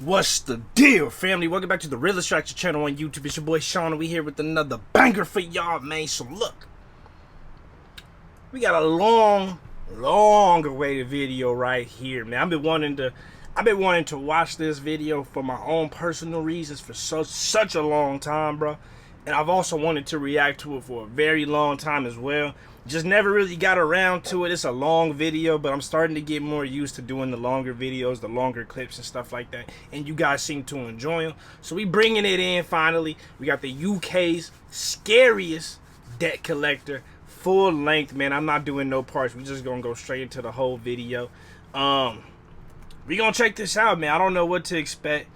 What's the deal, family? Welcome back to the Real Extraction channel on YouTube. It's your boy Sean, and we here with another banger for y'all, man. So look, we got a long awaited video right here, man. I've been wanting to watch this video for my own personal reasons for such a long time, bro. And I've also wanted to react to it for a very long time as well. Just never really got around to it. It's a long video, but I'm starting to get more used to doing the longer videos, the longer clips and stuff like that. And you guys seem to enjoy them. So we bringing it in finally. We got the UK's scariest debt collector, full length, man. I'm not doing no parts. We just gonna go straight into the whole video. We gonna check this out, man. I don't know what to expect.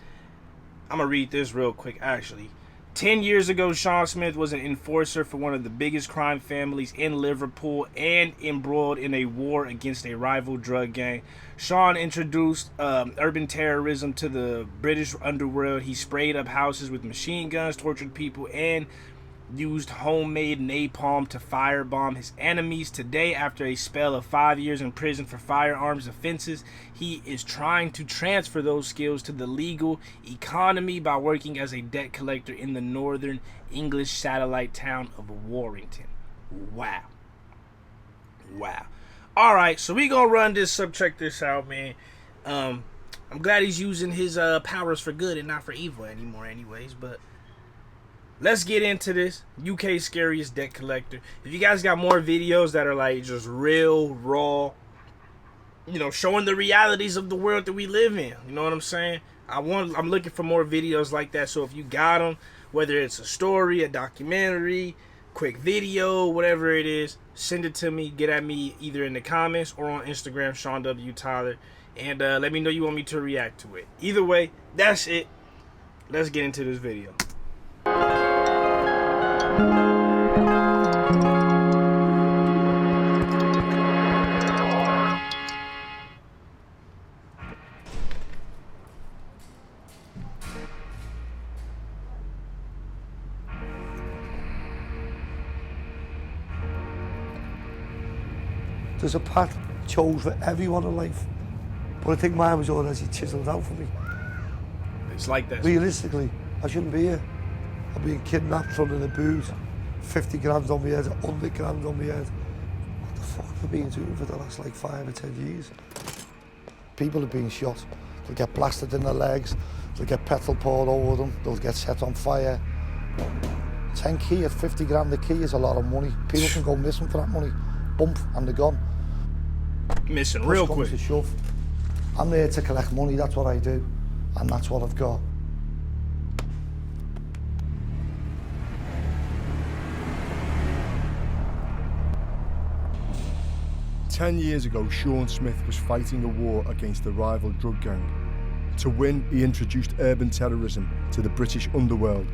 I'm gonna read this real quick, actually. 10 years ago, Sean Smith was an enforcer for one of the biggest crime families in Liverpool and embroiled in a war against a rival drug gang. Sean introduced urban terrorism to the British underworld. He sprayed up houses with machine guns, tortured people, and used homemade napalm to firebomb his enemies. Today, after a spell of 5 years in prison for firearms offenses, he is trying to transfer those skills to the legal economy by working as a debt collector in the northern English satellite town of Warrington. Wow. Alright, so we gonna run this up. Check this out, man. I'm glad he's using his powers for good and not for evil anymore anyways, but let's get into this. UK's scariest debt collector. If you guys got more videos that are like just real, raw, you know, showing the realities of the world that we live in, you know what I'm saying? I'm looking for more videos like that. So if you got them, whether it's a story, a documentary, quick video, whatever it is, send it to me. Get at me either in the comments or on Instagram, Sean W. Tyler, and let me know you want me to react to it. Either way, that's it. Let's get into this video. There's a path chose for everyone in life, but I think mine was already chiseled out for me. It's like that. Realistically, I shouldn't be here. I've been kidnapped, thrown in the boot, 50 grand on my head, 100 grand on my head. What the fuck have I been doing for the last like 5 or 10 years? People have been shot. They'll get blasted in their legs, they'll get petrol poured over them, they'll get set on fire. 10 key at 50 grand a key is a lot of money. People can go missing for that money. Bump and they're gone. Missing real quick. To shove. I'm there to collect money, that's what I do, and that's what I've got. Ten years ago, Sean Smith was fighting a war against a rival drug gang. To win, he introduced urban terrorism to the British underworld.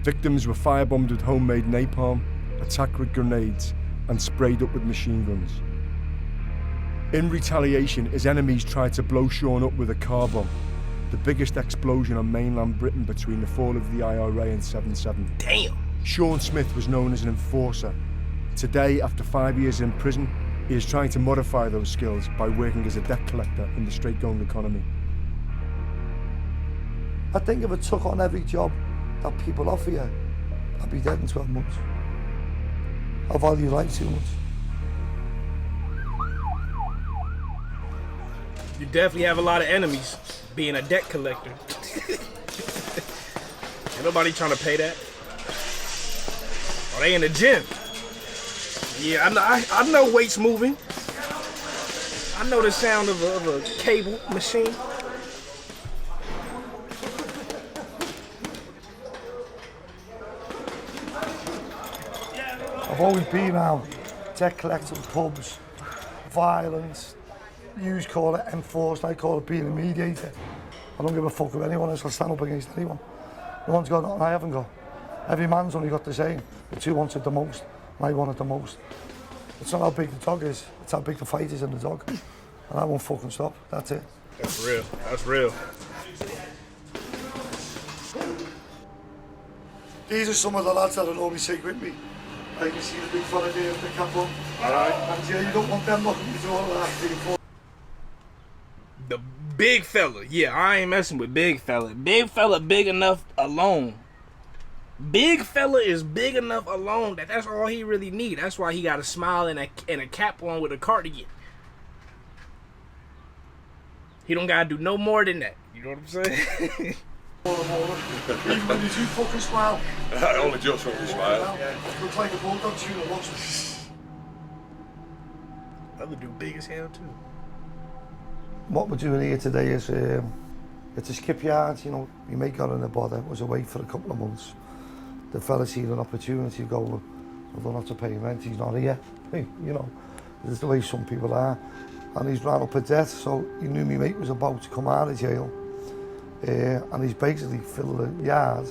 Victims were firebombed with homemade napalm, attacked with grenades, and sprayed up with machine guns. In retaliation, his enemies tried to blow Sean up with a car bomb, the biggest explosion on mainland Britain between the fall of the IRA and 7/7. Damn! Sean Smith was known as an enforcer. Today, after 5 years in prison, he is trying to modify those skills by working as a debt collector in the straight-going economy. I think if I took on every job that people offer you, I'd be dead in 12 months. I value life too much. You definitely have a lot of enemies being a debt collector. Ain't nobody trying to pay that. Oh, they in the gym. Yeah, I know weights moving. I know the sound of a cable machine. I've always been around debt collecting, pubs, violence. You call it enforced, I call it being a mediator. I don't give a fuck if anyone else will stand up against anyone. No one's got nothing I haven't got. Every man's only got the same. The two wants it the most, and I want it the most. It's not how big the dog is, it's how big the fight is in the dog. And I won't fucking stop, that's it. That's real, that's real. These are some of the lads that will always take with me. I can see the big fella there in the cap on. Alright. And yeah, you don't want them knocking you through all of that. The big fella. Yeah, I ain't messing with big fella. Big fella big enough alone. Big fella is big enough alone that's all he really need. That's why he got a smile and a cap on with a cardigan. He don't gotta do no more than that. You know what I'm saying? Even when you do fucking smile. Only just fucking smile. Yeah. Looks like a bulldog shooter watching. Other dude big as hell too. What we're doing here today is it's a skipyard. You know, my mate got in a bother, was away for a couple of months. The fella seen an opportunity to go, well, I don't have to pay rent, he's not here. Hey, you know, this is the way some people are. And he's ran up a debt, so he knew my mate was about to come out of jail. And he's basically filled the yard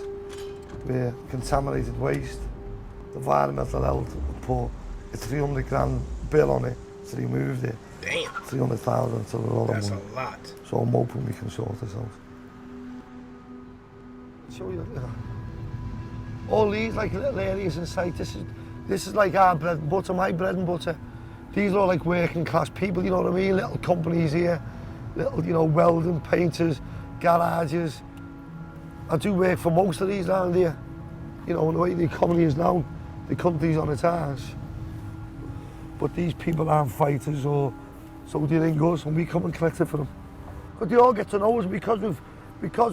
with contaminated waste. The environmental health put a 300 grand bill on it to remove it. Damn. 300,000 to the lot of That's money. a lot. So I'm hoping we can sort this out. Show you. All these like little areas in sight. This is like our bread and butter, my bread and butter. These are all like working class people, you know what I mean? Little companies here, little, you know, welding, painters, garages. I do work for most of these around here. You know, the way the economy is now, the country's on its arse. But these people aren't fighters, or so they ring us and we come and collect it for them. But they all get to know us because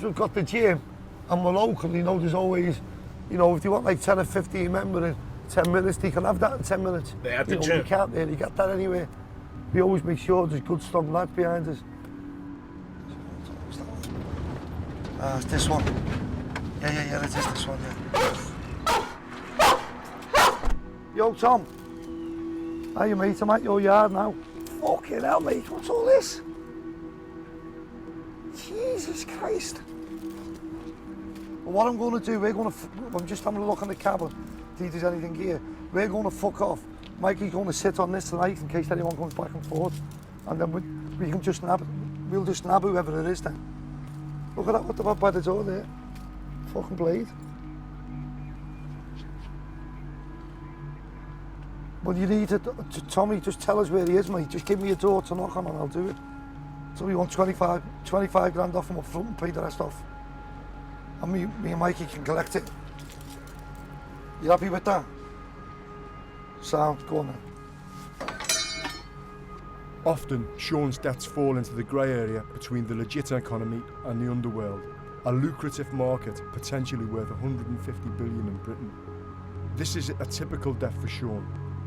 we've got the gym and we're local. You know, there's always, you know, if you want like 10 or 15 members in 10 minutes, they can have that in 10 minutes. They at the you know, gym. You can't really get that anywhere. We always make sure there's good, strong lads behind us. It's this one. Yeah, it is this one, yeah. Yo, Tom. How you, mate? I'm at your yard now. Fucking hell, mate, what's all this? Jesus Christ. Well, what I'm going to do, I'm just having a look on the cabin, see if there's anything here. We're going to fuck off. Mikey's going to sit on this tonight in case anyone comes back and forth. And then we can just nab it. We'll just nab whoever it is then. Look at that, what about by the door there? Fucking blade. Well, you need to Tommy, just tell us where he is, mate. Just give me a door to knock on and I'll do it. So we want 25 grand off him up front and pay the rest off. And me and Mikey can collect it. You happy with that? Sound, go on then. Often, Sean's debts fall into the grey area between the legit economy and the underworld, a lucrative market potentially worth 150 billion in Britain. This is a typical debt for Sean,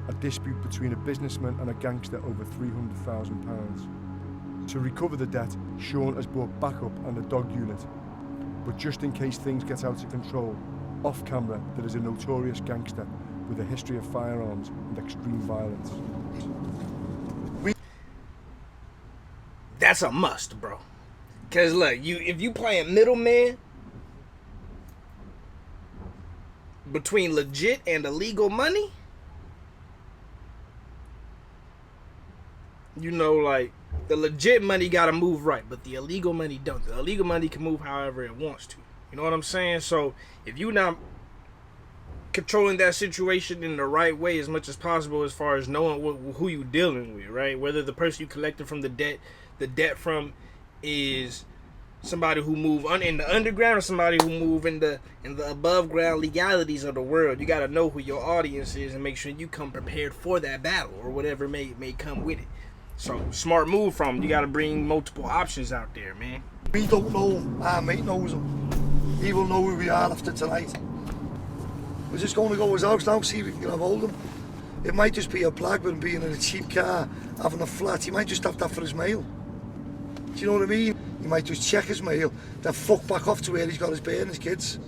a dispute between a businessman and a gangster over £300,000. To recover the debt, Sean has brought backup and a dog unit. But just in case things get out of control, off camera there is a notorious gangster with a history of firearms and extreme violence. That's a must, bro. Cause look, if you playing middleman between legit and illegal money, you know, like the legit money gotta move right, but the illegal money don't. The illegal money can move however it wants to. You know what I'm saying? So if you not controlling that situation in the right way as much as possible, as far as knowing who you dealing with, right? Whether the person you collected from the debt from is somebody who move in the underground or somebody who move in the above ground legalities of the world. You got to know who your audience is and make sure you come prepared for that battle or whatever may come with it. So smart move from them. You got to bring multiple options out there, man. We don't know, our mate knows him. He will know who we are after tonight. We're just going to go to his house now, see if we can get a hold of him. It might just be a blag with him being in a cheap car, having a flat. He might just have that for his mail. Do you know what I mean? He might just check his mail, then fuck back off to where he's got his bear and his kids.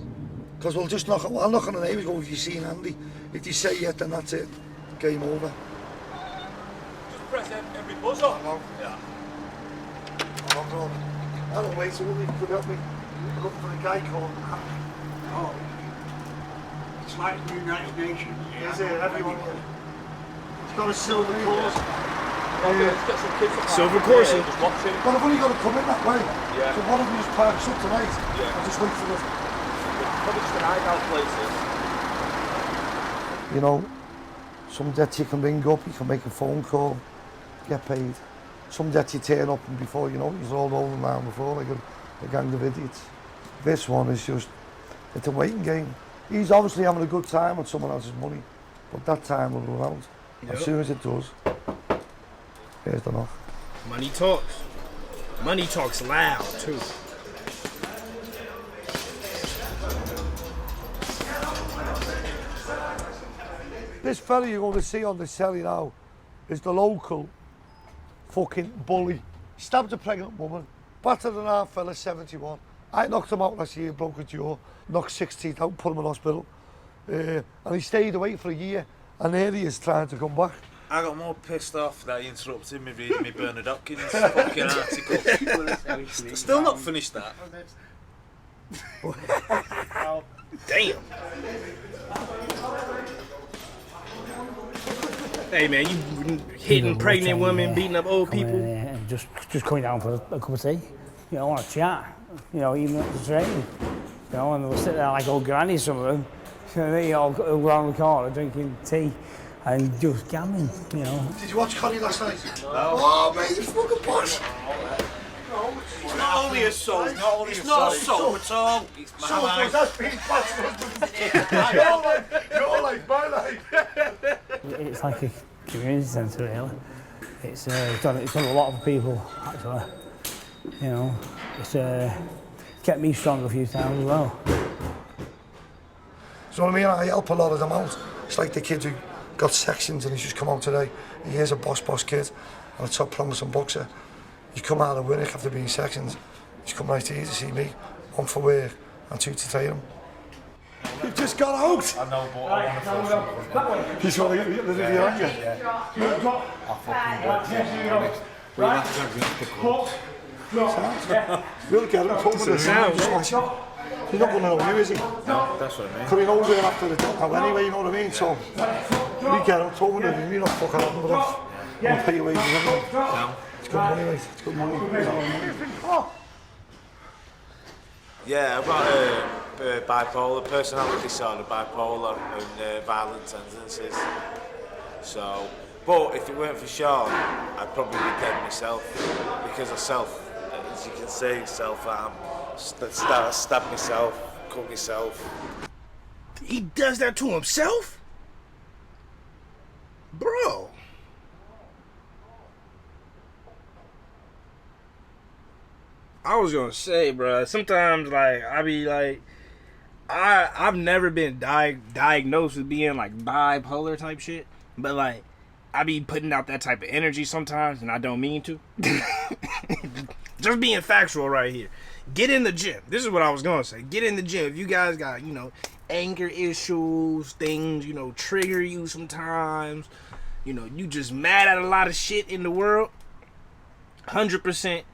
Because I'll knock on the neighbours, go, have you seen Andy? If they say yet, then that's it. Game over. Just press every buzzer. Hello. Yeah. Hello, brother. Hello, mate, so you could help me. I'm looking for a guy called Oh, it's like the United Nations. Is it? Everyone. He's got a silver course. Let's get some kids to Silver coursing. Just watch it. Well, I've only got to come in that way. Yeah. So one of them just parks up tonight. Yeah. I'll just wait for this. Probably just an hideout places. You know, some debts you can ring up, you can make a phone call, get paid. some days you turn up and before you know it, you're all rolling around before like a gang of idiots. This one is just, it's a waiting game. He's obviously having a good time with someone else's money, but that time will run out. Yep. As soon as it does, here's the knock. Money talks. Money talks loud, too. This fella you're going to see on the telly now is the local fucking bully. Stabbed a pregnant woman, battered an half fella, 71. I knocked him out last year, broke a jaw, knocked 6 teeth out, put him in hospital. And he stayed away for a year, and here he is trying to come back. I got more pissed off that he interrupted me reading me Bernard Hopkins fucking article. Still not finished that. Damn. Hey man, you hitting pregnant women, beating up old people. And just coming down for a cup of tea. You know, want to chat. You know, even at the train. You know, and they'll sit there like old grannies, some of them. You know, they all go around the corner drinking tea and just gambling, you know. Did you watch Connie last night? No. Oh mate, you fucking boss. It's not only a soul, it's not a soul at all. It's my life. That's been your life, my life. It's like a community centre, really. It's done a lot of people, actually. You know, it's kept me strong a few times as well. So what I mean, I help a lot of them out. It's like the kid who got sections and he's just come out today. He is a boss kid and a top promising boxer. You come out of work after being sections, you come right here to see me, 1 for work and 2 to train him. You've just got out! I know, but I want to feel something. He's trying to get rid of you, aren't you? We'll get him, talk with the sound. He's not going to know you, is he? No, that's what I mean. Because he knows we're after the dog anyway, you know what I mean? So, we get him, talk with him, you're not fucking up with us. We'll pay your wages, anyway. It's good money, mate. It's good money. Yeah, I've got bipolar, personality disorder, bipolar and violent tendencies. So, but if it weren't for Sean, I'd probably be dead myself because of as you can see, self-harm. Stab myself, cut myself. He does that to himself? Bro. I was gonna say, bro, sometimes, like, I be like, I've never been diagnosed with being, like, bipolar type shit, but, like, I be putting out that type of energy sometimes, and I don't mean to. Just being factual right here. Get in the gym. This is what I was gonna say. Get in the gym. If you guys got, you know, anger issues, things, you know, trigger you sometimes, you know, you just mad at a lot of shit in the world, 100%,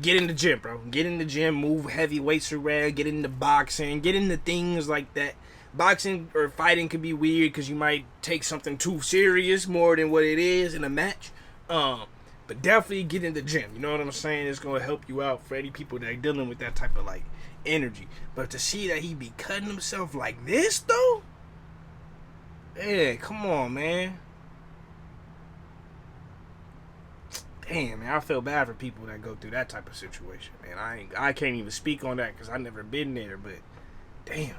get in the gym, bro. Get in the gym, move heavy weights around, get into boxing, get into things like that. Boxing or fighting could be weird because you might take something too serious more than what it is in a match. But definitely get in the gym. You know what I'm saying? It's going to help you out for any people that are dealing with that type of, like, energy. But to see that he be cutting himself like this, though? Yeah, come on, man. Damn, man, I feel bad for people that go through that type of situation, man. I can't even speak on that because I've never been there, but damn.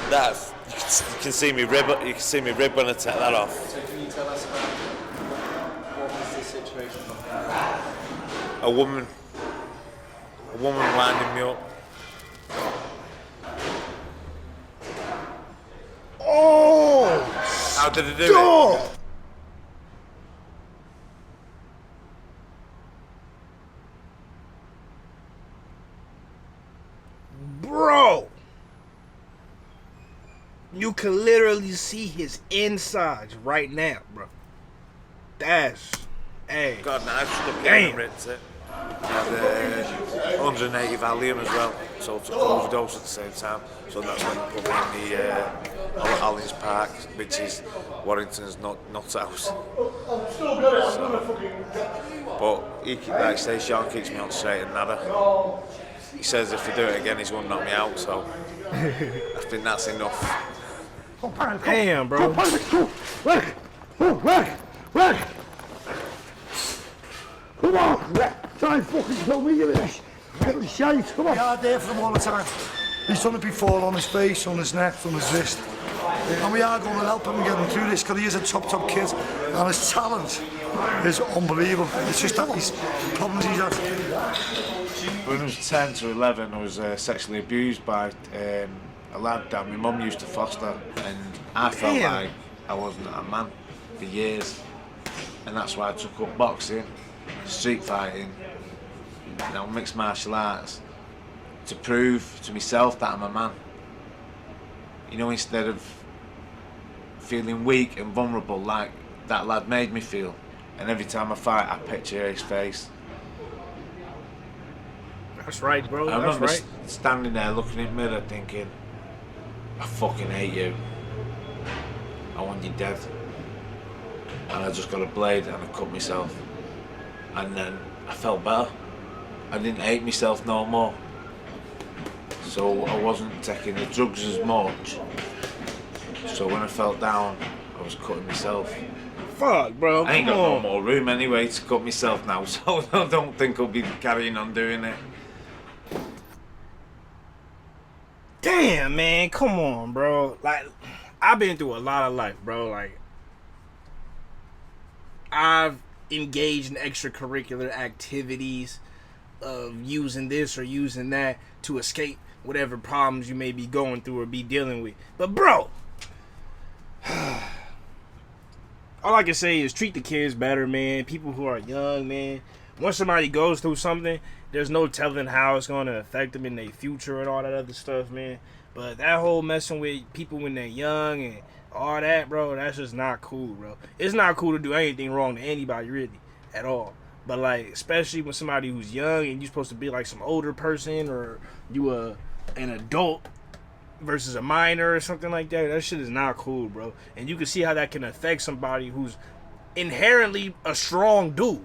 That you can see me rib. You can see me rib when I take that off. So can you tell us about what was the situation? A woman winding me up. Oh! How did I do it? Bro! You can literally see his insides right now, bro. That's, hey. God, no, I've stuck it Damn. and ripped it. Had 180 Valium as well, so I took overdose at the same time. So that's when they put me in the Allens Park, which is Warrington's nut house. But he, like I say, Sean keeps me on straight and narrow. He says if I do it again, he's going to knock me out. So I think that's enough. Damn, bro. Come on! Try and fucking kill me, you little shite. Come on. We are there for him all the time. He's done it before on his face, on his neck, on his wrist. And we are going to help him and get him through this because he is a top kid and his talent is unbelievable. It's just that he's problems he's had. When I was 10 to 11, I was sexually abused by a lad that my mum used to foster, and I felt like I wasn't a man for years, and that's why I took up boxing, street fighting, mixed martial arts, to prove to myself that I'm a man. You know, instead of feeling weak and vulnerable like that lad made me feel. And every time I fight, I picture his face. That's right, bro. I That's remember right. standing there looking in the mirror thinking, I fucking hate you. I want you dead. And I just got a blade and I cut myself. And then I felt better. I didn't hate myself no more. So I wasn't taking the drugs as much. So when I felt down, I was cutting myself. Fuck, bro. I ain't got no more room anyway to cut myself now, so I don't think I'll be carrying on doing it. Damn, man. Come on, bro. Like, I've been through a lot of life, bro. Like, I've engaged in extracurricular activities of using this or using that to escape whatever problems you may be going through or be dealing with. But, bro, all I can say is treat the kids better, man. People who are young, man. Once somebody goes through something, there's no telling how it's going to affect them in their future and all that other stuff, man. But that whole messing with people when they're young and all that, bro, that's just not cool, bro. It's not cool to do anything wrong to anybody, really, at all. But, like, especially when somebody who's young and you're supposed to be, like, some older person or you an adult versus a minor or something like that, that shit is not cool, bro. And you can see how that can affect somebody who's inherently a strong dude.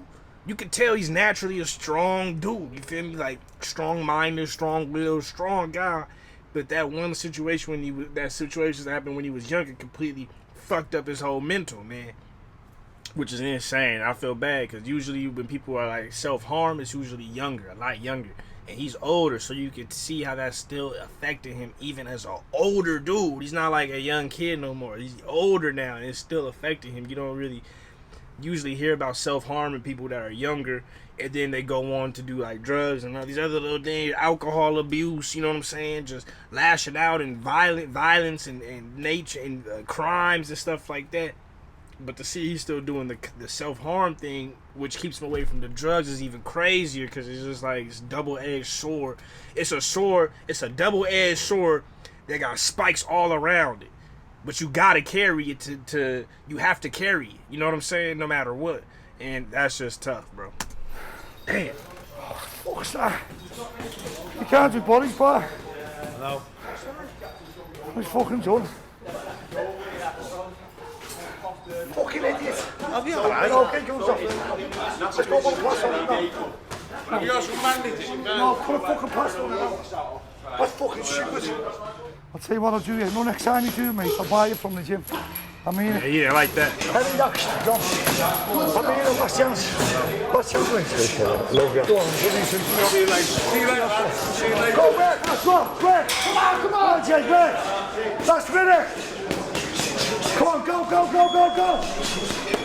You can tell he's naturally a strong dude. You feel me? Like, strong-minded, strong-willed, strong guy. But that one situation that situation happened when he was younger completely fucked up his whole mental, man. Which is insane. I feel bad because usually when people are like self-harm, it's usually younger, a lot younger. And he's older, so you can see how that's still affecting him even as an older dude. He's not like a young kid no more. He's older now and it's still affecting him. You don't really usually hear about self-harming people that are younger and then they go on to do like drugs and all these other little things, alcohol abuse, you know what I'm saying, just lashing out and violence and nature and crimes and stuff like that. But to see he's still doing the self-harm thing, which keeps him away from the drugs, is even crazier because it's just like it's double-edged sword. It's a double-edged sword that got spikes all around it. But you gotta carry it you have to carry it. You know what I'm saying? No matter what. And that's just tough, bro. Damn. What's that? You can't do body part. No. He's fucking done. Fucking idiot. I'll be alright. Okay, go off. Let's go one class on it now. Have you got some bandages? No, put a fucking plaster on it now. That's fucking stupid. I'll tell you what I'll do here. No, next time you do, mate, I'll buy you from the gym. I mean it. Yeah, like that. Any action, John. I mean it, last chance. Last chance, mate. Love you. Go on, what do you think? See you later. See you later. See you later. Go back, that's what. Quick. Come on, Jay, quick. Last minute. Come on, go.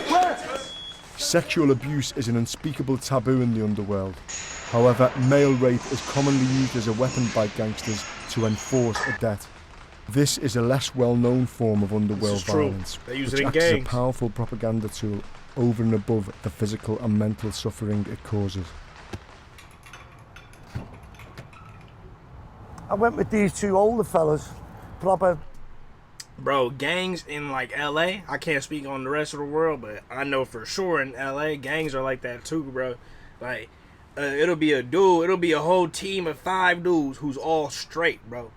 Quick. Sexual abuse is an unspeakable taboo in the underworld. However, male rape is commonly used as a weapon by gangsters to enforce a debt. This is a less well-known form of underworld violence, They use which it in acts as a gangs. powerful propaganda tool over and above the physical and mental suffering it causes. I went with these two older fellas, proper. Bro, gangs in like LA, I can't speak on the rest of the world, but I know for sure in LA, gangs are like that too, bro. Like, it'll be a whole team of 5 dudes who's all straight, bro.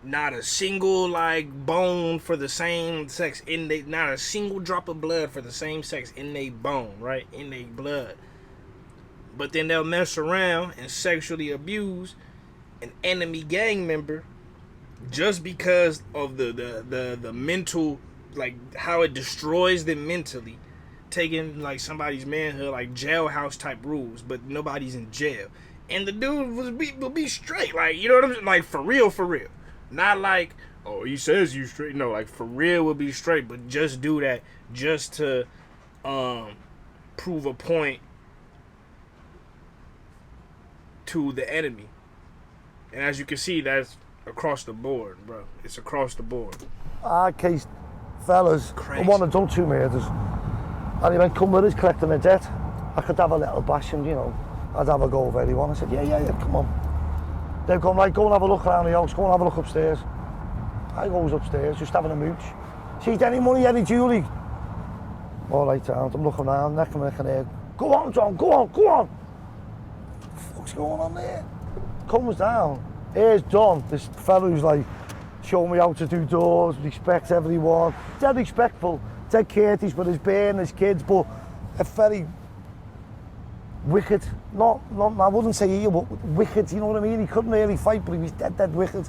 Not a single like bone for the same sex not a single drop of blood for the same sex in they bone, right? In they blood. But then they'll mess around and sexually abuse an enemy gang member just because of the mental, like how it destroys them mentally taking like somebody's manhood, like jailhouse type rules, but nobody's in jail. And the dude will be straight, like, you know what I'm saying? Like, for real. Not like, oh, he says you straight. No, like, for real will be straight, but just do that just to prove a point to the enemy. And as you can see, that's across the board, bro. It's across the board. Our case, fellas, I want to done 2 murders. And he went, come with us, collecting a debt. I could have a little bash and, you know, I'd have a go with anyone. I said, yeah, come on. They've gone, right, go and have a look around the house, go and have a look upstairs. I goes upstairs, just having a mooch. See, any money, any jewellery? All right, I'm looking around, neck and neck. Go on, John, go on. What the fuck's going on there? Comes down, here's Don, this fella who's like, showing me how to do doors, respects everyone. Dead respectful, dead courteous with his bear and his kids, but a very wicked, not I wouldn't say evil, but wicked, you know what I mean? He couldn't really fight, but he was dead wicked.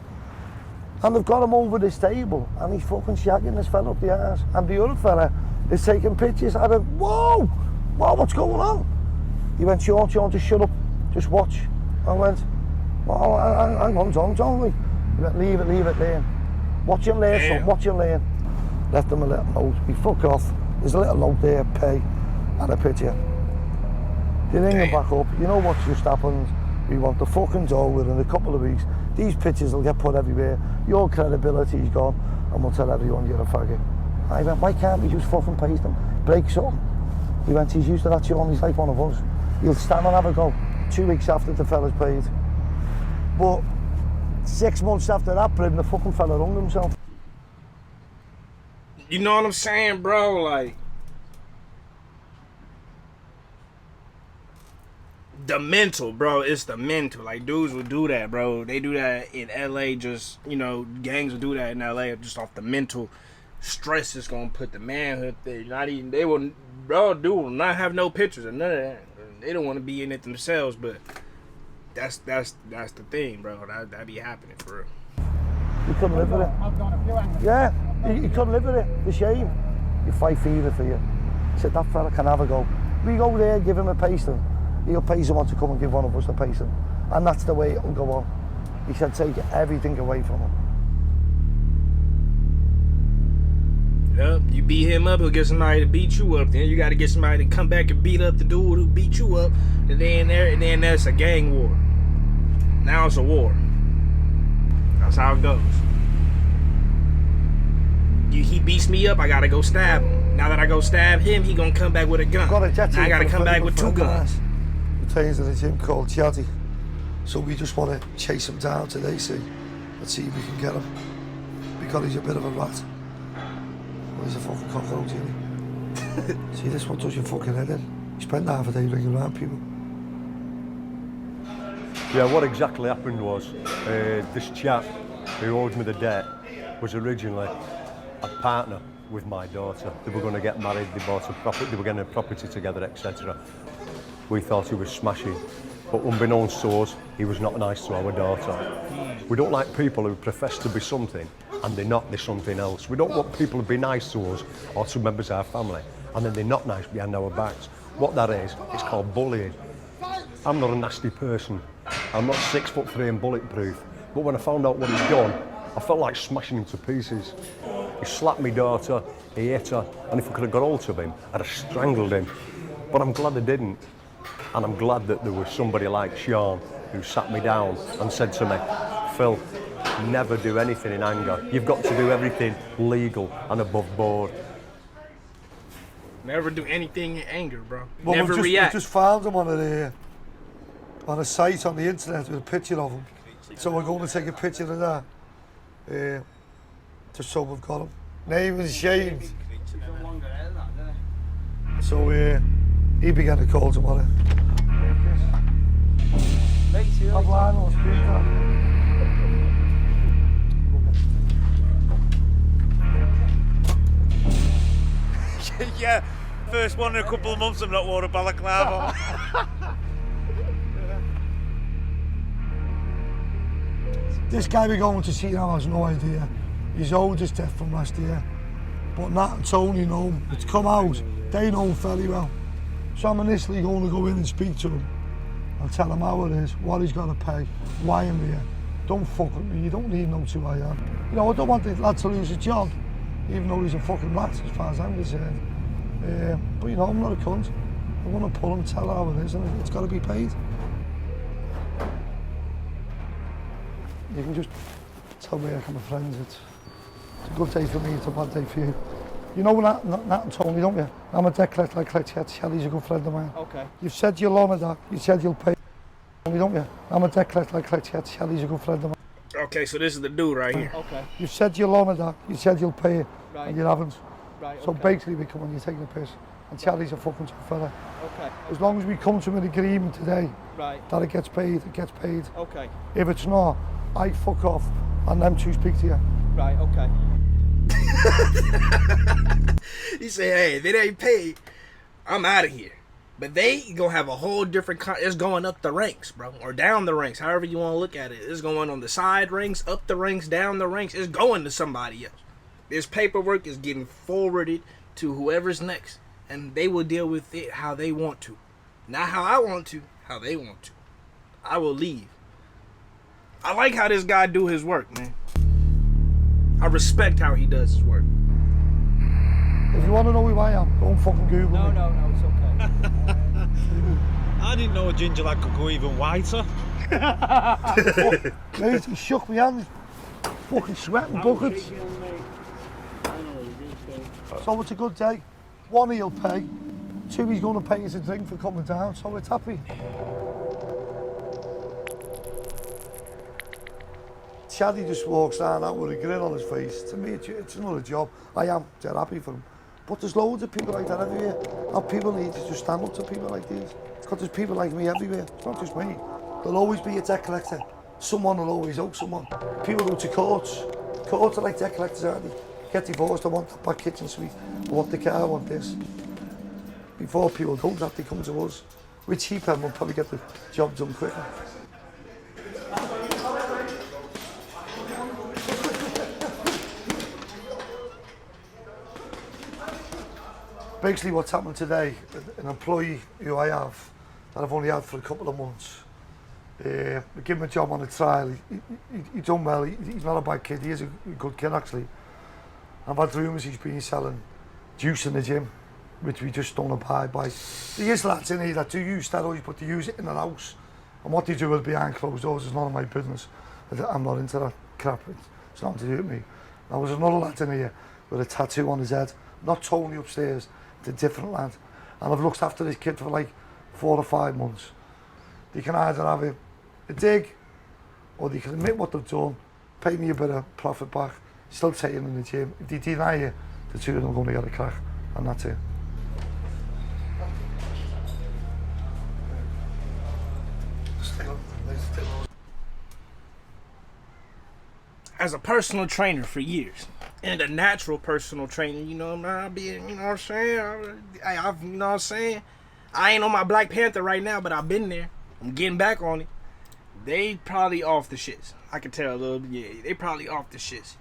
And they've got him over this table, and he's fucking shagging this fella up the arse. And the other fella is taking pictures. I went, whoa, what's going on? He went, Sean, just shut up, just watch. I went, well, hang on, John. He went, leave it there. Watch and learn, son, watch and learn. Left him a little note, he fuck off. There's a little note there, pay, and a picture. They ring him back up, you know what just happened? We want the fucking door within a couple of weeks. These pictures will get put everywhere. Your credibility's gone, and we'll tell everyone you're a faggot. I went, why can't we just fucking pay them? Break something. He went, he's used to that, Sean, he's like one of us. He'll stand and have a go. 2 weeks after the fella's paid. But 6 months after that, the fucking fella hung himself. You know what I'm saying, bro? Like, the mental, bro. It's the mental. Like, dudes will do that, bro. They do that in LA, just, you know, gangs will do that in LA just off the mental stress. It's gonna put the manhood thing. They will, bro, dude will not have no pictures or none of that. They don't want to be in it themselves, but that's the thing, bro. That be happening for real. You couldn't live with it. I've gone a few angles. Yeah, you couldn't live with it. The shame. You fight fever for you. He said, that fella can have a go. We go there, give him a pasting. He'll pay someone to come and give one of us a pasting. And that's the way it'll go on. He said, take everything away from him. Yep, you beat him up, he'll get somebody to beat you up. Then you got to get somebody to come back and beat up the dude who beat you up. And then that's a gang war. Now it's a war. That's how it goes. He beats me up, I gotta go stab him. Now that I go stab him, he gonna come back with a gun. Now I gotta come back with 2 guns. He trains in a gym called Chatty. So we just want to chase him down today, see? Let's see if we can get him. Because he's a bit of a rat. Well, he's a fucking cockroach, isn't he? See, this one does your fucking head in. You spend half a day ringing around people. Yeah, what exactly happened was, this chap who owed me the debt was originally a partner with my daughter. They were going to get married, they bought a property, they were getting a property together, etc. We thought he was smashing, but unbeknownst to us, he was not nice to our daughter. We don't like people who profess to be something and they're not, they're something else. We don't want people to be nice to us or to members of our family and then they're not nice behind our backs. What that is, it's called bullying. I'm not a nasty person. I'm not 6'3" and bulletproof, but when I found out what he'd done, I felt like smashing him to pieces. He slapped my daughter, he hit her, and if I could have got hold of him, I'd have strangled him. But I'm glad I didn't. And I'm glad that there was somebody like Sean who sat me down and said to me, Phil, never do anything in anger. You've got to do everything legal and above board. Never do anything in anger, bro. Well, Never react. We just found him on a site on the internet with a picture of him. So we're going to take a picture of that. Just so we've got him. Name and shame. So he began to call tomorrow. I've lied on speaker. Yeah, first one in a couple of months I've not worn a balaclava. This guy we're going to see now has no idea. He's owed his debt from last year. But Nat and Tony know him. It's come out. They know him fairly well. So I'm initially going to go in and speak to him and tell him how it is, what he's got to pay, why I'm here. Don't fuck with me, you don't need to know who I am. You know, I don't want the lad to lose his job, even though he's a fucking rat as far as I'm concerned. But you know, I'm not a cunt. I'm going to pull him, tell her how it is, and it's got to be paid. You can just tell me I'm a friend. It's a good day for me, it's a bad day for you. You know Nat and Tony, don't you? I'm a debt collector, I collect checks. Shelly's a good friend of mine. Okay. You've said you'll honour that. You said you'll pay. Don't you? I'm a debt collector, I collect checks. Shelly's a good friend of mine. Okay, so this is the dude right here. Okay. You've said you'll honour that. You said you'll pay it, Right. and you haven't. Right. So Okay. basically, we come on, you're taking a piss. And Charlie's a fucking tough fella. Okay. As long as we come to an agreement today Right. that it gets paid, it gets paid. Okay. If it's not, I fuck off and them two speak to you. Right. Okay. He said, hey, if it ain't paid, I'm out of here. But they gonna have a whole different it's going up the ranks, bro, or down the ranks, however you want to look at it. It's going on the side ranks, up the ranks, down the ranks. It's going to somebody else. This paperwork is getting forwarded to whoever's next, and they will deal with it how they want to, not how I want to, how they want to. I will leave. I like how this guy do his work, man. I respect how he does his work. If you want to know who I am, go and fucking Google No, me. no, it's okay. I didn't know a ginger lad could go even whiter. Mate, he shook me hand. Fucking sweating buckets. So it's a good day. One, he'll pay. Two, he's going to pay us a drink for coming down, so it's happy. Chaddy just walks down out with a grin on his face. To me, it's another job. I am dead happy for him. But there's loads of people like that everywhere. And people need to just stand up to people like these. Because there's people like me everywhere. It's not just me. There'll always be a debt collector. Someone will always owe someone. People go to courts. Courts are like debt collectors, aren't they? Get divorced, I want that back kitchen suite. I want the car, I want this. Before people do that, they come to us. We're cheaper and we'll probably get the job done quicker. Basically what's happened today, an employee who I have, that I've only had for a couple of months, we give him a job on a trial. He done well, he's not a bad kid, he is a good kid actually. I've had rumours he's been selling juice in the gym, which we just don't abide by. There is lads in here that do use steroids, but they use it in their house. And what they do is behind closed doors is none of my business. I'm not into that crap, it's nothing to do with me. Now there's another lad in here with a tattoo on his head, not Tony upstairs, it's a different lad. And I've looked after this kid for like 4 or 5 months. They can either have a dig, or they can admit what they've done, pay me a bit of profit back, still take him in the gym. If they deny you, the two of them are going to get a crack, and that's it. As a personal trainer for years, and a natural personal trainer, you know, I'm being, you know what I'm saying? I've, you know what I'm saying? I ain't on my Black Panther right now, but I've been there. I'm getting back on it. They probably off the shits. I can tell a little bit. Yeah, they probably off the shits.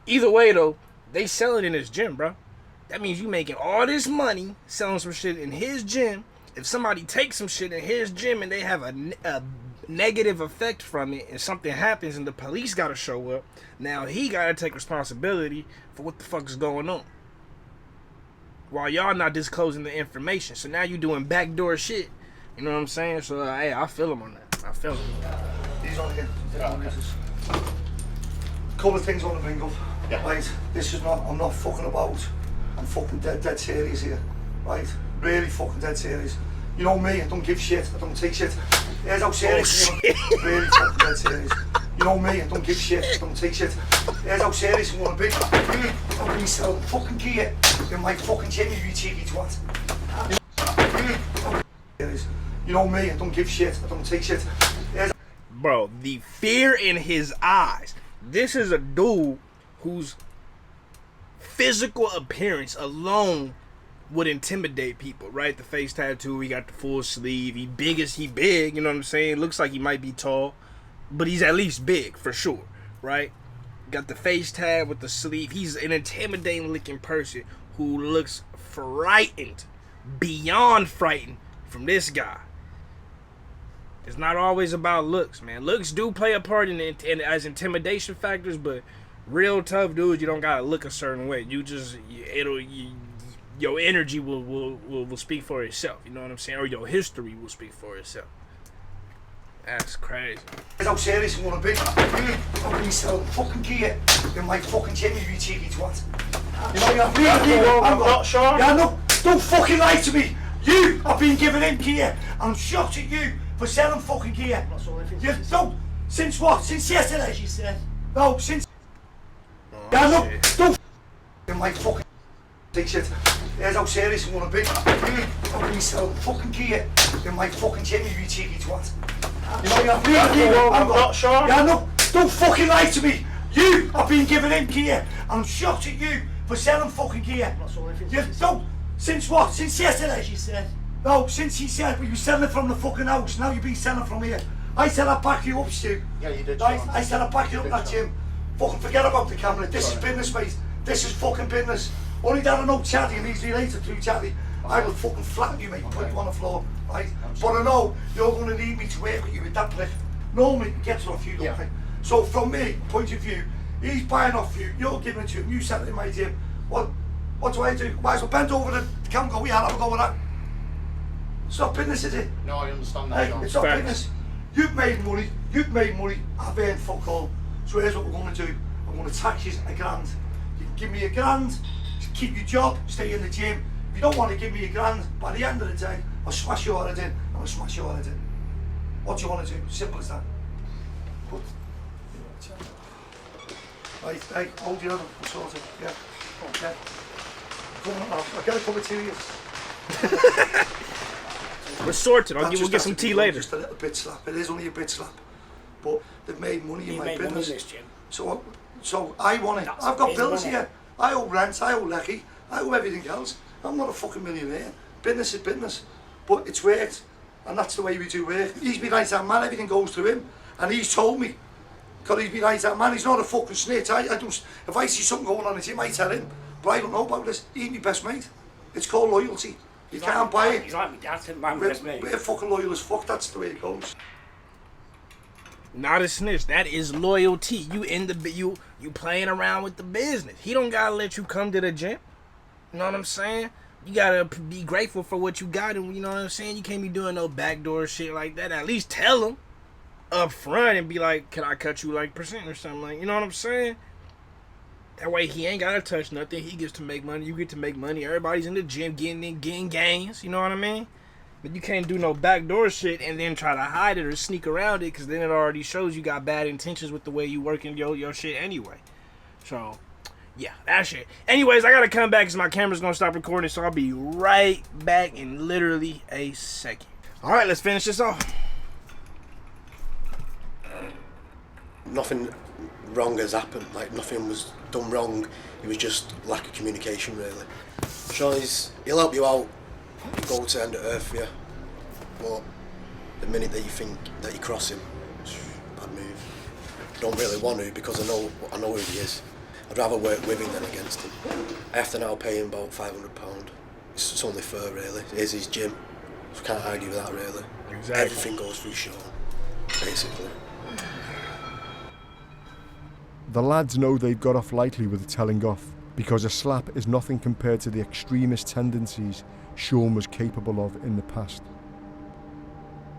Either way, though, they selling in his gym, bro. That means you making all this money selling some shit in his gym. If somebody takes some shit in his gym and they have a negative effect from it and something happens and the police got to show up, now he got to take responsibility for what the fuck is going on. While y'all not disclosing the information. So now you doing backdoor shit. You know what I'm saying? So, hey, I feel him on that. I feel him. He's on here. Couple of things on the bring up. Yeah. Right, this is not, I'm not fucking about. I'm fucking dead serious here. Right? Really fucking dead serious. You know me, I don't give shit, I don't take shit. Here's how serious I am. Really fucking dead serious. You know me, I don't give shit, I don't take shit. Here's how serious I want to be. I've been selling fucking gear in my fucking gym, you cheeky twat. You know me, I don't give shit, I don't take shit. Bro, the fear in his eyes. This is a dude whose physical appearance alone would intimidate people, right? The face tattoo, he got the full sleeve, he big, you know what I'm saying? Looks like he might be tall, but he's at least big, for sure, right? got the face tag with the sleeve. He's an intimidating looking person who looks frightened, beyond frightened from this guy. It's not always about looks, man. Looks do play a part in as intimidation factors, but real tough dudes, you don't gotta look a certain way. You just your energy will speak for itself. You know what I'm saying? Or your history will speak for itself. That's crazy. How serious I'm gonna be. I'm being selling fucking gear in my fucking gym, you cheeky twat. You know, I'm not sure. Yeah, no, don't fucking lie to me. You have been giving him gear. I'm shocked at you for selling fucking gear. You don't. Since what? Since yesterday? She said. No, since. Oh, yeah, no, don't. In my fucking shit. Here's how serious I'm gonna be. I'm being selling fucking gear in my fucking gym, you cheeky twat. You know, I'm not sure. Yeah, no, don't fucking lie to me. You have been giving him gear. I'm shocked at you for selling fucking gear. You don't. Since what? Since yesterday? She said. No, since he said, but you selling it from the fucking house. Now you've been selling from here. I said I'd back you up, Stu. Yeah, you did. I said I'd back you up that gym. Fucking forget about the camera. This is business, mate. This is fucking business. Only that I know Chatty and he's related to Chatty. I will fucking flatten you, mate, put you on the floor, right? But I know you're going to need me to work with you with that prick. Normally, it gets off you, don't I? So from me, point of view, he's buying off you, you're giving it to him, you sell it in my gym. What do I do? Might as well bend over the camera and go, have a go with that. It's not business, is it? No, I understand that, John. It's not business. You've made money, I've earned fuck all. So here's what we're going to do. I'm going to tax you £1 grand. You can give me £1 grand, keep your job, stay in the gym. If you don't want to give me £1 grand, by the end of the day, I'll smash your head in, and I'll smash your head in. What do you want to do? Simple as that. But, right, hold your hand up, we'll sort it, yeah. Okay. Come on, I'll get a cup of tea here. We're sorted, we'll get some tea later. Just a little bit slap, it is only a bit slap. But they've made money in my business. So I want it. I've got bills here. I owe rent, I owe lecky, I owe everything else. I'm not a fucking millionaire. Business is business. But it's worked. And that's the way we do work. He's been right-hand man, everything goes through him. And he's told me. Because he's been right-hand man, he's not a fucking snitch. If I see something going on in him, I tell him. But I don't know about this. He's my best mate. It's called loyalty. You can't buy it. He's like my dad, my best mate. We're fucking loyal as fuck, that's the way it goes. Not a snitch. That is loyalty. You playing around with the business. He don't gotta let you come to the gym. You know what I'm saying? You gotta be grateful for what you got, and you know what I'm saying? You can't be doing no backdoor shit like that. At least tell him up front and be like, can I cut you like % or something like, you know what I'm saying? That way he ain't gotta touch nothing. He gets to make money. You get to make money. Everybody's in the gym getting gains. You know what I mean? But you can't do no backdoor shit and then try to hide it or sneak around it, because then it already shows you got bad intentions with the way you working your shit anyway. So, yeah, that shit. Anyways, I gotta come back because my camera's gonna stop recording, so I'll be right back in literally a second. Alright, let's finish this off. Nothing wrong has happened, like nothing was done wrong. It was just lack of communication, really. Sean, he'll help you out, go to end of earth for you, but the minute that you think that you cross him, it's a bad move. I don't really want to, because I know who he is. I'd rather work with him than against him. I have to now pay him about £500. It's only fair, really. Here's his gym, so I can't argue with that, really. Exactly. Everything goes through Sean, basically. The lads know they've got off lightly with the telling off, because a slap is nothing compared to the extremist tendencies Sean was capable of in the past.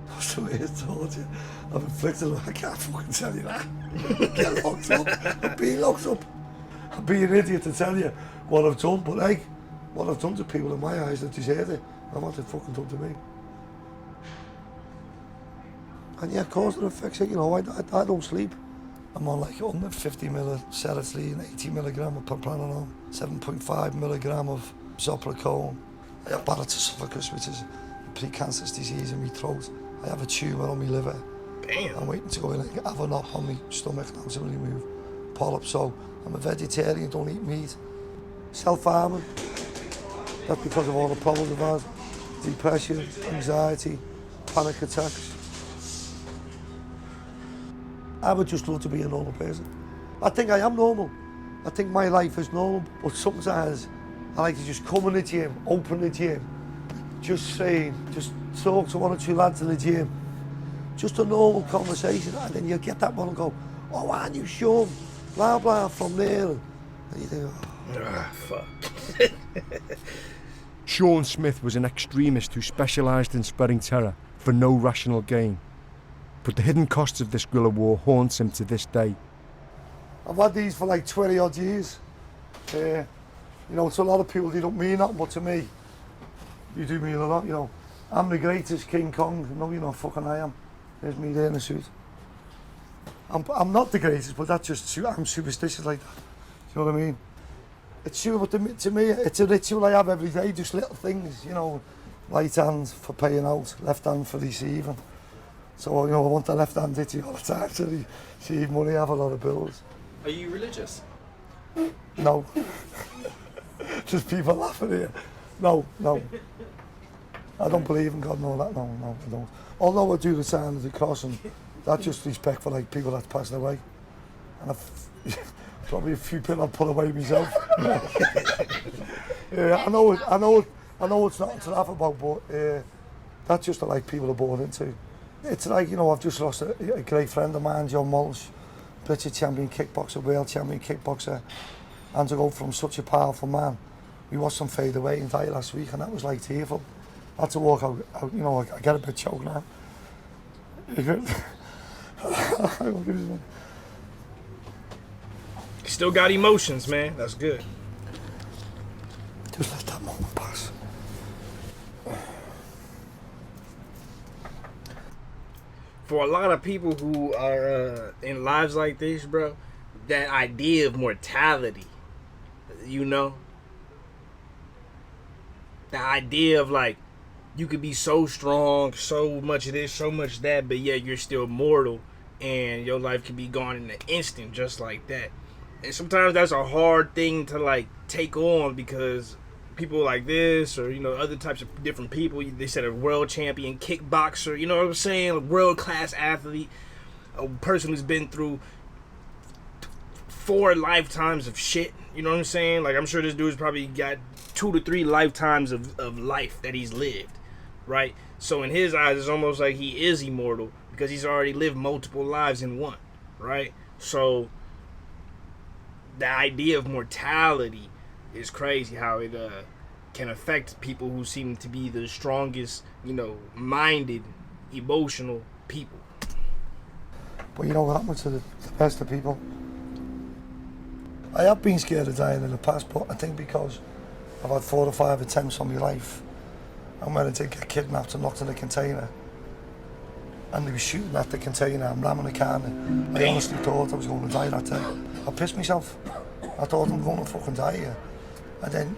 That's the way I told you. I've inflicted I can't fucking tell you that. Get locked up. I'm being locked up. I'd be an idiot to tell you what I've done, but hey, what I've done to people in my eyes that deserve it, and what they've fucking done to me. And yeah, cause and effects, you know, I don't sleep. I'm on like 150 mil of serotolin, 80 milligram of propranolol, 7.5 milligram of zopiclone. I have Barrett's esophagus, which is a precancerous disease in my throat. I have a tumour on my liver. Damn. I'm waiting to go in and have an op on my stomach now to remove polyps. So I'm a vegetarian, don't eat meat. Self-harming. That's because of all the problems I've had. Depression, anxiety, panic attacks. I would just love to be a normal person. I think I am normal. I think my life is normal, but sometimes I like to just come in the gym, open the gym, just talk to one or two lads in the gym, just a normal conversation, and then you get that one and go, oh, aren't you Sean? Blah, blah, from there. And you think, oh. Fuck. Sean Smith was an extremist who specialised in spreading terror for no rational gain. But the hidden costs of this guerrilla war haunts him to this day. I've had these for like 20 odd years. You know, to a lot of people they don't mean that, but to me, you do mean a lot, you know. I'm the greatest King Kong. No, you know, fucking I am. There's me there in a suit. I'm not the greatest, but that's just, I'm superstitious like that. Do you know what I mean? It's true, but to me, it's a ritual I have every day, just little things, you know. Right hand for paying out, left hand for receiving. So, you know, I want the left hand itchy all the time to receive money, I have a lot of bills. Are you religious? No. Just people laughing here. No. I don't believe in God, no, I don't. Although I do the sign of the cross, and that's just respect for like people that's passed away. And probably a few people I've put away myself. Yeah, I know it's not to laugh about, but that's just like people are born into. It's like, you know, I've just lost a great friend of mine, John Walsh, British champion kickboxer, world champion kickboxer, and to go from such a powerful man. We watched him fade away and die last week, and that was like tearful. I had to walk out, you know, I get a bit choked now. Still got emotions, man. That's good. Just let that moment pass. For a lot of people who are in lives like this, bro, that idea of mortality, you know, the idea of like, you could be so strong, so much of this, so much that, but yet you're still mortal, and your life can be gone in an instant, just like that. And sometimes that's a hard thing to like take on, because people like this, or you know, other types of different people, they said a world champion kickboxer, you know what I'm saying, a world-class athlete, a person who's been through 4 lifetimes of shit, you know what I'm saying? Like, I'm sure this dude's probably got 2 to 3 lifetimes of life that he's lived, right? So in his eyes, it's almost like he is immortal, because he's already lived multiple lives in one, right? So the idea of mortality is crazy, how it can affect people who seem to be the strongest, you know, minded, emotional people. But you know what happens to the best of people? I have been scared of dying in the past, but I think because I've had 4 or 5 attempts on my life, and when I did get kidnapped and knocked in a container, and they were shooting at the container and ramming the car, and I honestly thought I was going to die that day. I pissed myself. I thought I'm going to fucking die here. And then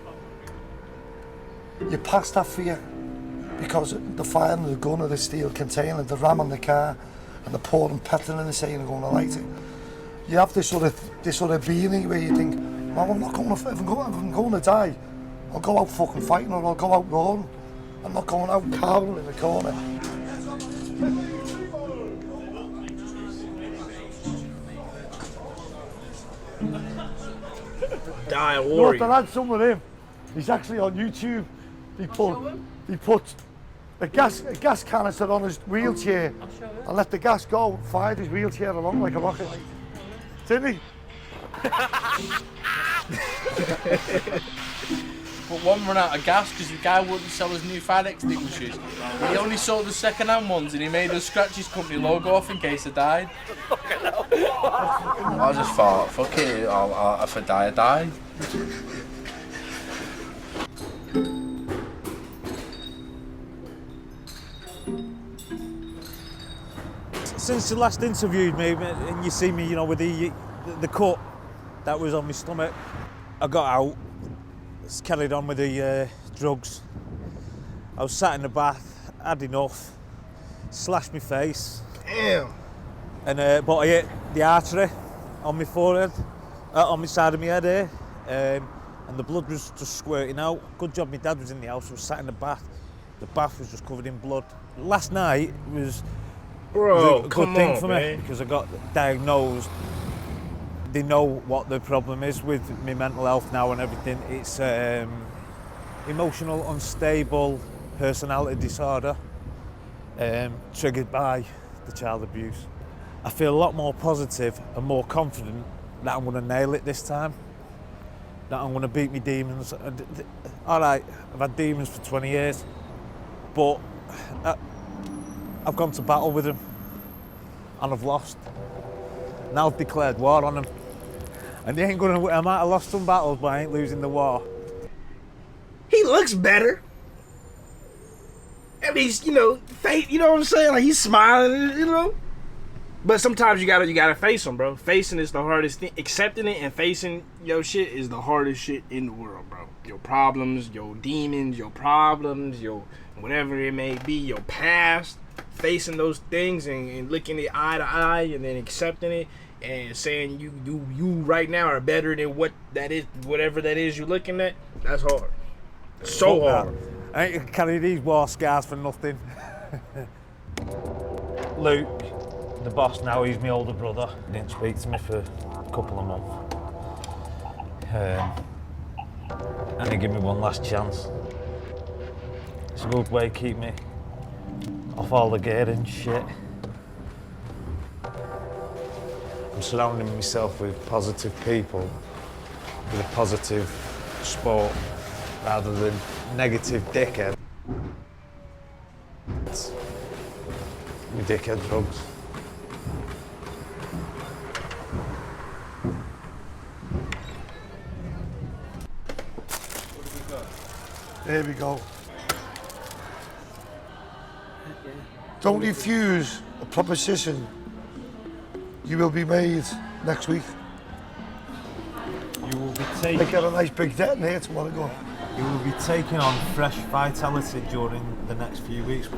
you pass that fear, because they're firing the gun or the steel container, they're ramming the car, and they're pouring petrol in the saying they're going to light it. You have this sort of feeling where you think, well, I'm not going to, if I'm going to die, I'll go out fucking fighting, or I'll go out roaring. I'm not going out cowering in the corner. Die a warrior. Look, I had some with him. He's actually on YouTube. He put a gas canister on his wheelchair and let the gas go, fired his wheelchair along like a rocket. Didn't he? But one ran out of gas because the guy wouldn't sell his new fire extinguishers. He only sold the second-hand ones, and he made us scratch his company logo off in case I died. I just thought, fuck it, if I die, I die. Since you last interviewed me, and you see me, you know, with the cut that was on my stomach, I got out, carried on with the drugs. I was sat in the bath, had enough, slashed my face. Damn. And but I hit the artery on my forehead, on my side of my head here, and the blood was just squirting out. Good job my dad was in the house. I was sat in the bath. The bath was just covered in blood. Last night was Bro, a good thing for me, because I got diagnosed they know what the problem is with my mental health now and everything. It's emotional unstable personality disorder, triggered by the child abuse. I feel a lot more positive and more confident that I'm going to nail it this time, that I'm going to beat my demons. All right, I've had demons for 20 years, but I've gone to battle with them and I've lost. Now I've declared war on them. And they ain't gonna, I might have lost some battles, but I ain't losing the war. He looks better. I mean, he's, you know, you know what I'm saying? Like, he's smiling, you know? But sometimes you gotta face them, bro. Facing is the hardest thing. Accepting it and facing your shit is the hardest shit in the world, bro. Your problems, your demons, your problems, your whatever it may be, your past. Facing those things and looking it eye to eye and then accepting it and saying you right now are better than what that is, whatever that is you're looking at. That's hard. So hard. I ain't carry these war scars for nothing. Luke, the boss now, he's my older brother. He didn't speak to me for a couple of months. And he gave me one last chance. It's a good way to keep me off all the gear and shit. I'm surrounding myself with positive people, with a positive sport, rather than negative dickhead. It's my dickhead drugs. There we go. Don't refuse a proposition. You will be made next week. You will be taking. I get a nice big detonator tomorrow. Go. You will be taking on fresh vitality during the next few weeks.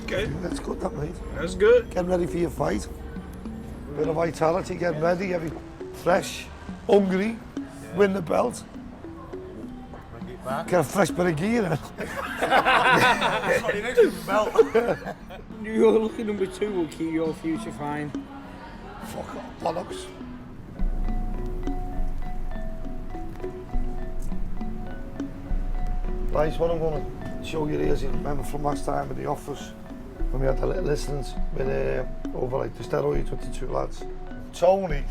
Okay. That's good, that mate. That's good. Getting ready for your fight. Bit of vitality, getting ready, getting fresh, hungry, win the belt. Get a fresh bit of gear in. Your lucky number 2 will keep your future fine. Fuck off, bollocks. Right, what I'm going to show you is, you remember from last time in the office, when we had the little incidents with over like the steroids with the 2 lads. Tony,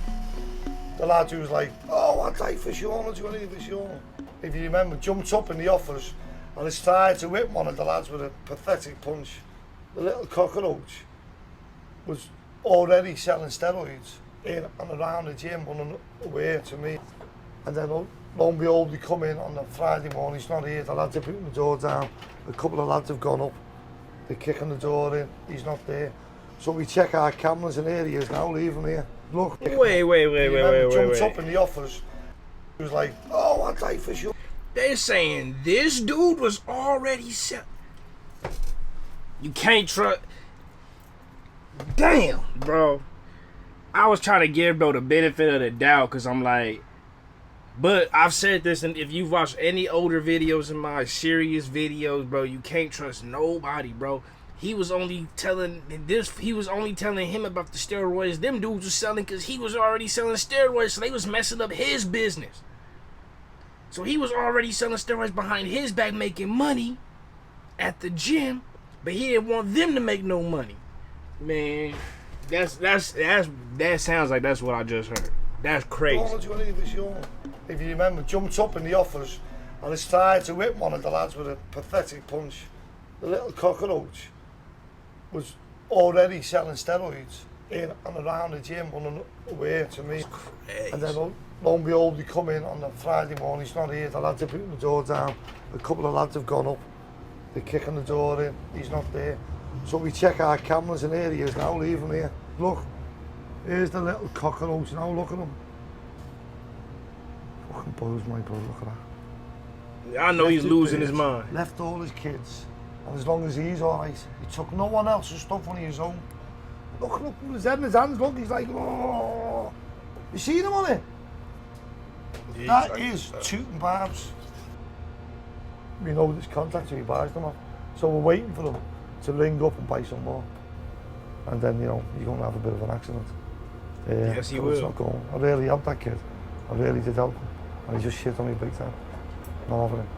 the lad who was like, oh, I'd die for Sean, I'd do anything for Sean. If you remember, jumped up in the office and has tried to whip one of the lads with a pathetic punch. The little cockroach was already selling steroids in and around the gym, running away to me. And then lo and behold, we come in on the Friday morning, he's not here, the lads are putting the door down. A couple of lads have gone up, they're kicking the door in, he's not there. So we check our cameras and here he is now, leaving here. Look. Wait. Jumped up in the office, he was like, oh, I'd die for sure. They're saying this dude was already set. You can't trust. Damn, bro. I was trying to give bro the benefit of the doubt because I'm like, but I've said this, and if you've watched any older videos in my serious videos, bro, you can't trust nobody, bro. He was only telling him about the steroids. Them dudes was selling because he was already selling steroids, so they was messing up his business. So he was already selling steroids behind his back, making money at the gym, but he didn't want them to make no money. Man, that sounds like that's what I just heard. That's crazy. If you remember, jumped up in the office and has tried to whip one of the lads with a pathetic punch. The little cockroach was already selling steroids in and around the gym, running away to me. And then lo and behold, we come in on the Friday morning, he's not here, the lads are putting the door down. A couple of lads have gone up, they're kicking the door in, he's not there. So we check our cameras and here he is now, leaving here. Look, here's the little cockroach now, look at him. Fucking blows my blood, look at that. I know he's losing his mind. Left all his kids, and as long as he's alright, he took no one else's stuff on his own. Look his head in his hands, look, he's like, oh. You seen him on it? Yeah, that is tooting barbs. We know this contact, so he buys them off. So we're waiting for them to ring up and buy some more. And then, you know, you're going to have a bit of an accident. Yes, he but will. It's not going. I really helped that kid. I really did help him. And he just shit on me big time. Not having it.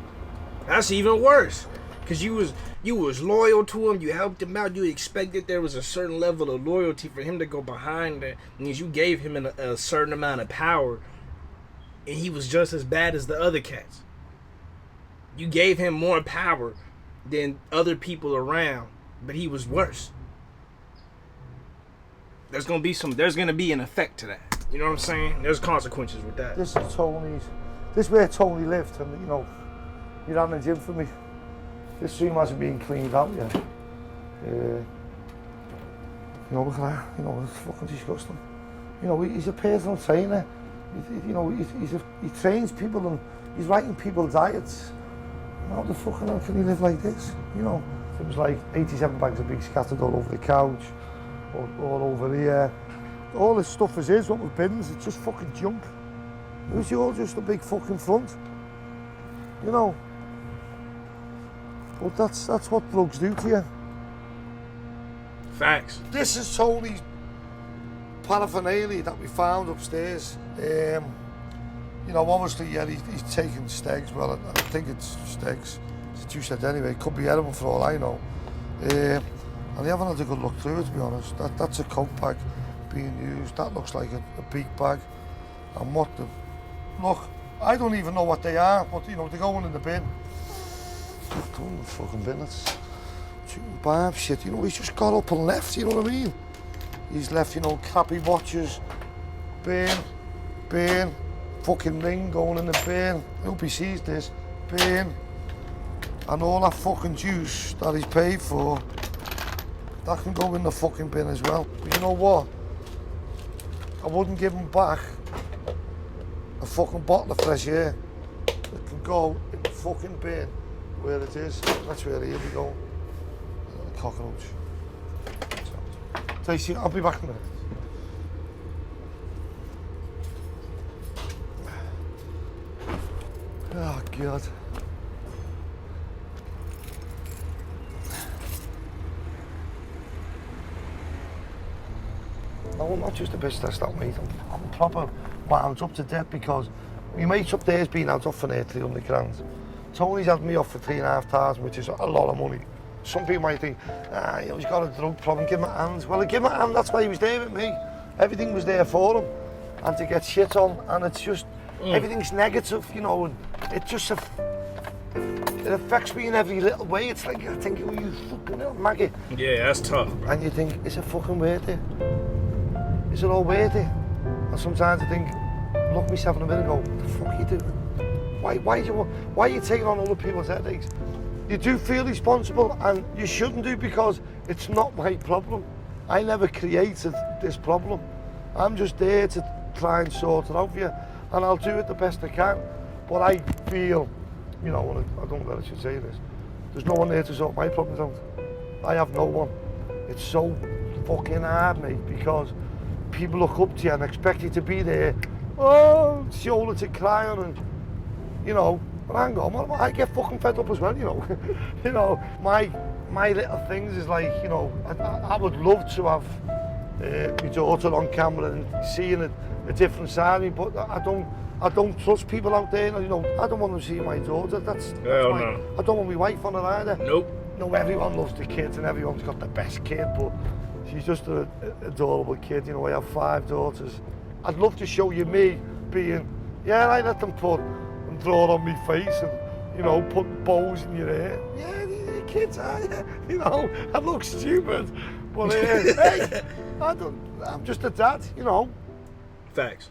That's even worse. Cause you was loyal to him, you helped him out, you expected there was a certain level of loyalty for him to go behind that, because you gave him a certain amount of power, and he was just as bad as the other cats. You gave him more power than other people around, but he was worse. There's gonna be an effect to that. You know what I'm saying? There's consequences with that. This is where Tony lived, and you know, he ran the gym for me. This room hasn't been cleaned out yet. You know, look at that. You know, it's fucking disgusting. You know, he's a personal trainer. You know, he trains people and he's writing people diets. How the fucking hell can he live like this? You know, it was like 87 bags of beef scattered all over the couch, all over here. All this stuff is his, what with bins, it's just fucking junk. It was all just a big fucking front. You know. But that's what drugs do to you. Facts. This is Tony's paraphernalia that we found upstairs. You know, obviously, yeah, he's taking stegs. Well, I think it's stegs. It's what you said anyway. It could be heroin for all I know. And they haven't had a good look through it, to be honest. That's a coke bag being used. That looks like a beak bag. And what the... Look, I don't even know what they are, but, you know, they're going in the bin. Go in the fucking bin, that's... Barb shit, you know, he's just got up and left, you know what I mean? He's left, you know, crappy watches, bin, fucking ring going in the bin. I hope he sees this, bin. And all that fucking juice that he's paid for, that can go in the fucking bin as well. But you know what? I wouldn't give him back a fucking bottle of fresh air. It can go in the fucking bin where it is. That's where he'll be going. Cockroach. So I'll be back in a minute. Oh God. No, I'm not just a bit stressed out, mate. I'm proper wound up to death because my mate up there's been out off for near 300 grand. Tony's had me off for 3,500, which is a lot of money. Some people might think, you know, he's got a drug problem, give him a hand. Well, I give him a hand, that's why he was there with me. Everything was there for him. And to get shit on, and it's just, everything's negative, you know, and it just, it affects me in every little way. It's like, I think, oh, you fucking little maggot. Yeah, that's tough, bro. And you think, is it fucking worth it? Is it all worth it? And sometimes I think, look myself in the mirror and go, what the fuck are you doing? Why are you taking on other people's headaches? You do feel responsible, and you shouldn't do, because it's not my problem. I never created this problem. I'm just there to try and sort it out for you, and I'll do it the best I can. But I feel, you know, and I don't know whether I should say this, there's no one there to sort my problems out. I have no one. It's so fucking hard, mate, because people look up to you and expect you to be there, oh, shoulder to cry on, and, you know, but hang on, I get fucking fed up as well, you know. You know, my little things is like, you know, I would love to have my daughter on camera and seeing a different side of me, but I don't trust people out there, you know. I don't want them to see my daughter. No. I don't want my wife on her either. Nope. No, everyone loves the kids and everyone's got the best kid, but she's just an adorable kid, you know. I have 5 daughters. I'd love to show you me being, yeah, I let them put and draw on my face and, you know, put bows in your hair. Yeah, the kids are, you know, I look stupid, but hey, I'm just a dad, you know. Facts.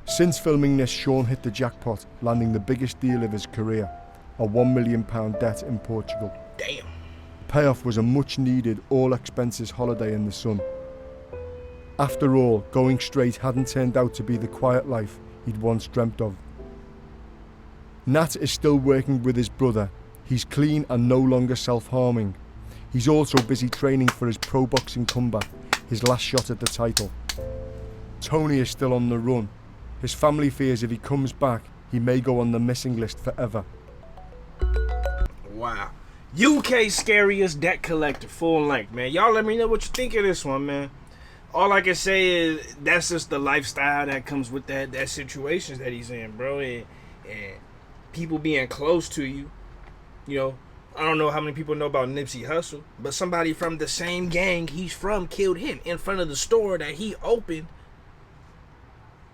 Since filming this, Sean hit the jackpot, landing the biggest deal of his career, a £1 million debt in Portugal. Damn. Payoff was a much needed, all expenses holiday in the sun. After all, going straight hadn't turned out to be the quiet life he'd once dreamt of. Nat is still working with his brother. He's clean and no longer self-harming. He's also busy training for his pro boxing comeback, his last shot at the title. Tony is still on the run. His family fears if he comes back, he may go on the missing list forever. Wow. UK Scariest debt collector, full length, man. Y'all let me know what you think of this one, man. all I can say is that's just the lifestyle that comes with that situations that he's in, bro. And people being close to you, you know. I don't know how many people know about Nipsey Hussle, but somebody from the same gang he's from killed him in front of the store that he opened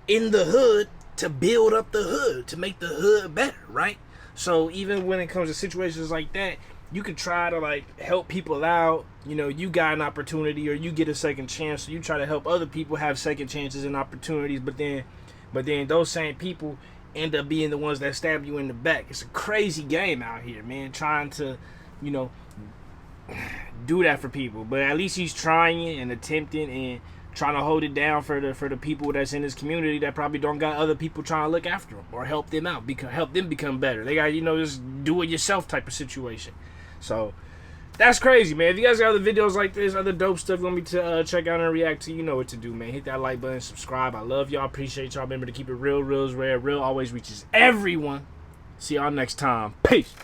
in the hood to build up the hood, to make the hood better, right? So even when it comes to situations like that, you can try to like help people out. You know, you got an opportunity or you get a second chance, so you try to help other people have second chances and opportunities, but then those same people end up being the ones that stab you in the back. It's a crazy game out here, man, trying to, you know, do that for people. But at least he's trying and attempting and trying to hold it down for the people that's in his community that probably don't got other people trying to look after them or help them out, help them become better. They got, you know, this do it yourself type of situation. So that's crazy, man. If you guys got other videos like this, other dope stuff you want me to check out and react to, you know what to do, man. Hit that like button, subscribe. I love y'all. Appreciate y'all. Remember to keep it real, real is rare. Real always reaches everyone. See y'all next time. Peace.